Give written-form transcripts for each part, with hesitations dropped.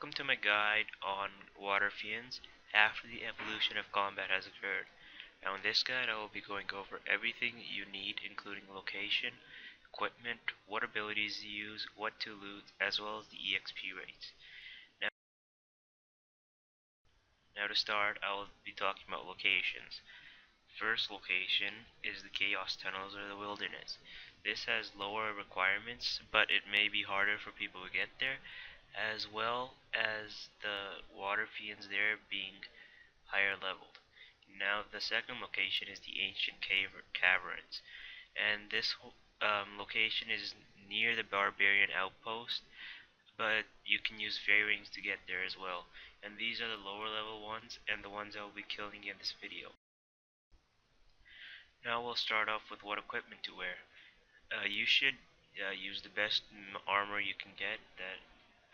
Welcome to my guide on Waterfiends after the evolution of combat has occurred. Now in this guide I will be going over everything you need, including location, equipment, what abilities to use, what to loot, as well as the EXP rates. Now to start, I will be talking about locations. First location is the Chaos Tunnels or the Wilderness. This has lower requirements, but it may be harder for people to get there, as well as the water fiends there being higher leveled. Now the second location is the Ancient Caverns, and this location is near the Barbarian Outpost, but you can use fairy rings to get there as well. And these are the lower level ones and the ones I will be killing in this video. Now we'll start off with what equipment to wear. You should use the best armor you can get that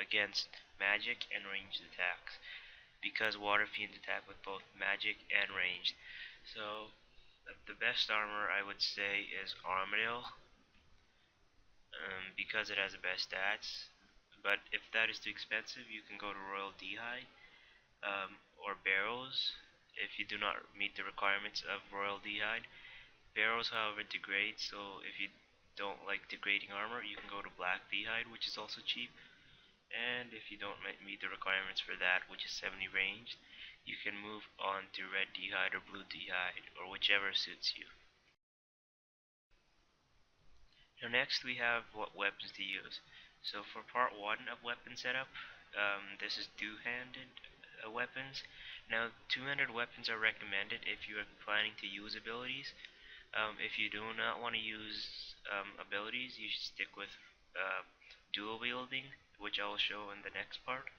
against magic and ranged attacks, because water fiends attack with both magic and ranged. So the best armor I would say is Armadale, because it has the best stats. But if that is too expensive, you can go to Royal D'hide or Barrows if you do not meet the requirements of Royal D'hide. Barrows, however, degrade, so if you don't like degrading armor, you can go to Black D'hide, which is also cheap. And if you don't meet the requirements for that, which is 70 ranged, you can move on to Red D'hide or Blue D'hide, or whichever suits you. Now next we have what weapons to use. So for part 1 of weapon setup, this is two-handed weapons. Now 200 weapons are recommended if you are planning to use abilities. If you do not want to use abilities, you should stick with dual wielding, which I will show in the next part.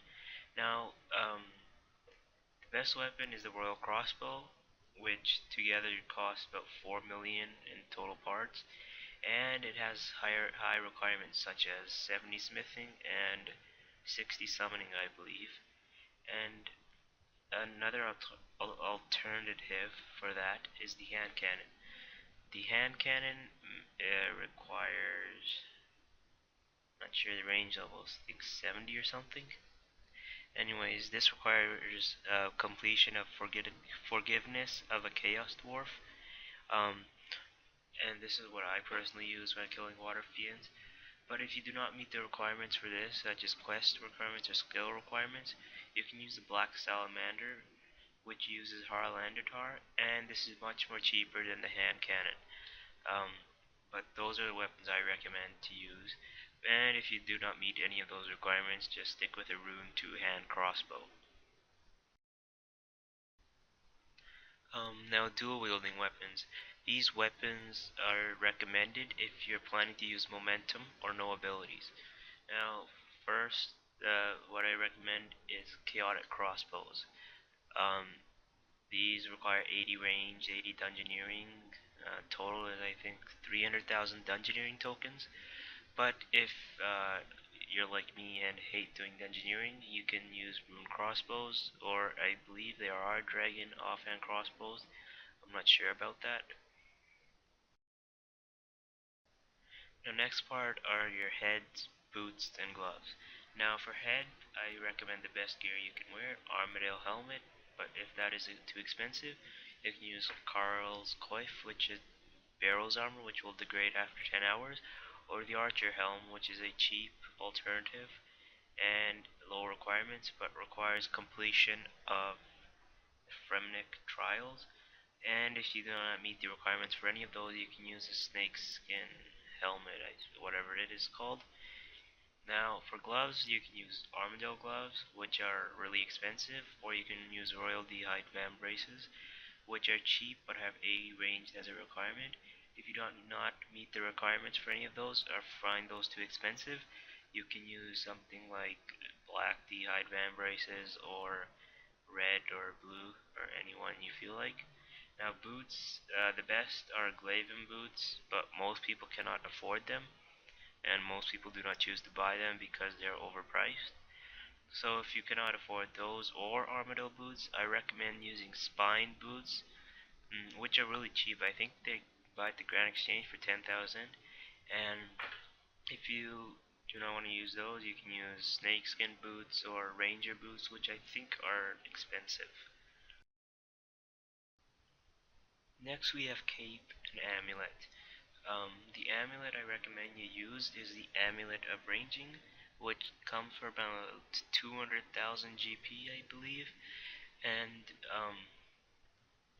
Now the best weapon is the Royal Crossbow, which together costs about 4 million in total parts, and it has high requirements such as 70 smithing and 60 summoning, I believe. And another alternative for that is the hand cannon. The hand cannon requires, not sure the range levels, I think 70 or something. Anyways, this requires completion of Forgiveness of a Chaos Dwarf. And this is what I personally use when killing water fiends. But if you do not meet the requirements for this, such as quest requirements or skill requirements, you can use the Black Salamander, which uses Harlander Tar, and this is much more cheaper than the hand cannon. But those are the weapons I recommend to use. And if you do not meet any of those requirements, just stick with a rune two-hand crossbow. Now dual wielding weapons. These weapons are recommended if you're planning to use momentum or no abilities. Now first, what I recommend is chaotic crossbows. These require 80 range, 80 dungeoneering. Total is I think 300,000 dungeoneering tokens. But if you're like me and hate doing dungeoneering, you can use rune crossbows, or I believe there are dragon offhand crossbows. I'm not sure about that. Now next part are your heads, boots, and gloves. Now for head, I recommend the best gear you can wear, Armadale helmet, but if that is too expensive, you can use Carl's coif, which is Barrow's armor, which will degrade after 10 hours, or the Archer helm, which is a cheap alternative and low requirements, but requires completion of Fremnik trials. And if you do not meet the requirements for any of those, you can use a snake skin helmet, whatever it is called. Now for gloves, you can use Armadale gloves, which are really expensive, or you can use Royal D'hide Van braces, which are cheap but have 80 range as a requirement. If you do not meet the requirements for any of those or find those too expensive, you can use something like Black D'hide Van braces or red or blue or any one you feel like. Now boots, the best are Glaven boots, but most people cannot afford them, and most people do not choose to buy them because they're overpriced. So if you cannot afford those or Armadale boots, I recommend using Spine boots, which are really cheap. I think they buy at the Grand Exchange for 10,000, and if you Do not want to use those. You can use snakeskin boots or ranger boots, which I think are expensive. Next we have cape and amulet. The amulet I recommend you use is the Amulet of Ranging, which comes for about 200,000 GP, I believe. And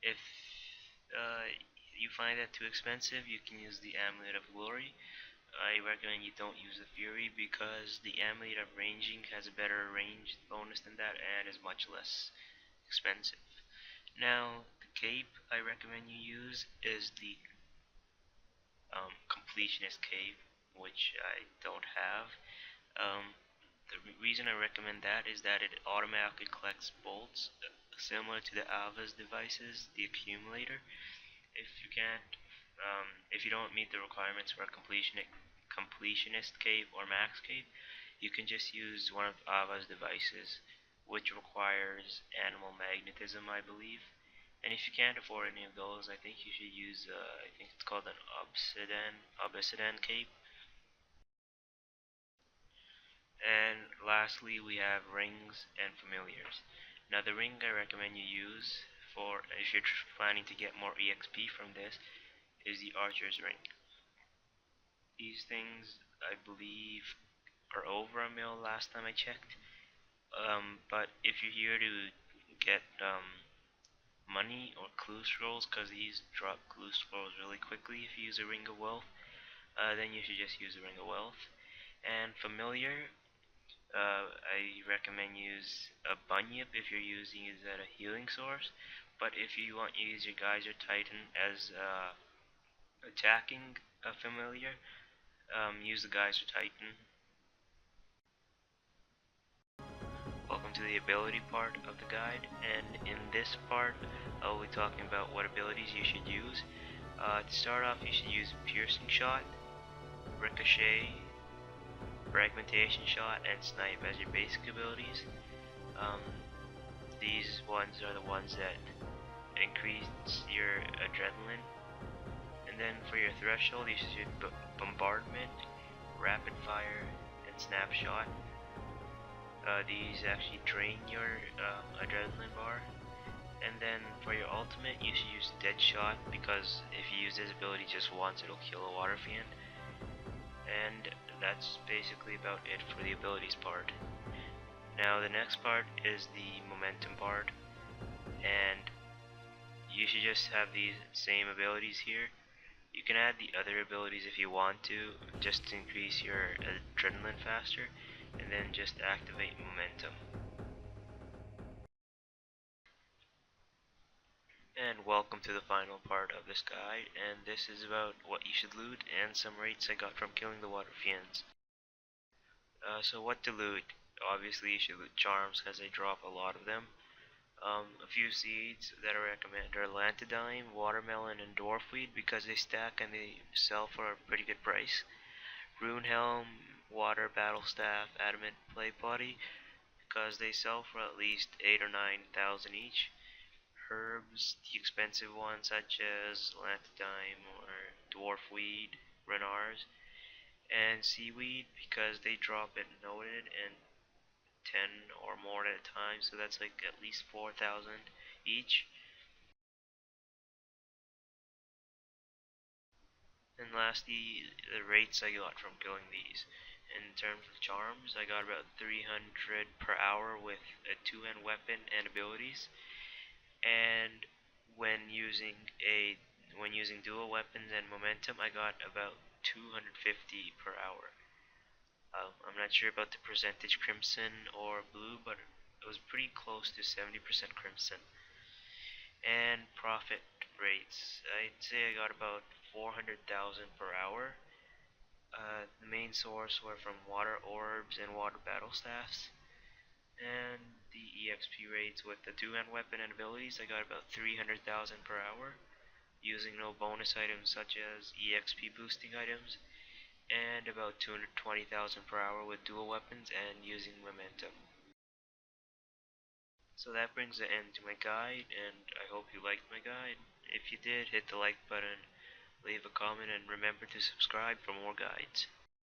if uh, you find that too expensive, you can use the Amulet of Glory. I recommend you don't use the Fury because the Amulet of Ranging has a better range bonus than that and is much less expensive. Now, the cape I recommend you use is the Completionist cape, which I don't have. The reason I recommend that is that it automatically collects bolts, similar to the Ava's devices, the accumulator. If you can't, if you don't meet the requirements for a completionist cape or max cape, you can just use one of Ava's devices, which requires animal magnetism, I believe. And if you can't afford any of those, I think you should use, I think it's called an Obsidian cape. And lastly, we have rings and familiars. Now, the ring I recommend you use for if you're planning to get more EXP from this is the Archer's Ring. These things, I believe, are over a mil last time I checked. But if you're here to get money or clue scrolls, because these drop clue scrolls really quickly if you use a Ring of Wealth, then you should just use a Ring of Wealth. And familiar, I recommend use a Bunyip if you're using it as a healing source. But if you want to use your Geyser Titan as attacking a familiar, use the Geyser Titan. Welcome to the ability part of the guide, and in this part I'll be talking about what abilities you should use. To start off, you should use Piercing Shot, Ricochet, Fragmentation Shot, and Snipe as your basic abilities. These ones are the ones that increase your adrenaline. And then for your threshold, you should Bombardment, Rapid Fire, and Snapshot. These actually drain your adrenaline bar. And then for your ultimate, you should use Deadshot, because if you use this ability just once, it'll kill a Waterfiend. And that's basically about it for the abilities part. Now the next part is the momentum part, and you should just have these same abilities here. You can add the other abilities if you want to, just to increase your adrenaline faster, and then just activate momentum. And welcome to the final part of this guide, and this is about what you should loot and some rates I got from killing the Waterfiends. So what to loot? Obviously you should loot charms because they drop a lot of them. A few seeds that I recommend are Lantidine, Watermelon, and Dwarfweed because they stack and they sell for a pretty good price. Runehelm, Water Battle Staff, Adamant Play Potty because they sell for at least 8 or 9,000 each. Herbs, the expensive ones such as Lantidine or Dwarfweed, Renars, and Seaweed because they drop it noted and 10 or more at a time, so that's like at least 4,000 each. And lastly, the rates I got from killing these. In terms of charms, I got about 300 per hour with a 2-hand weapon and abilities. And when using dual weapons and momentum, I got about 250 per hour. I'm not sure about the percentage crimson or blue, but it was pretty close to 70% crimson. And profit rates, I'd say I got about 400,000 per hour. The main source were from water orbs and water battle staffs. And the EXP rates with the 2-hand weapon and abilities, I got about 300,000 per hour, using no bonus items such as EXP boosting items, and about 220,000 per hour with dual weapons and using momentum. So that brings the end to my guide, and I hope you liked my guide. If you did, hit the like button, leave a comment, and remember to subscribe for more guides.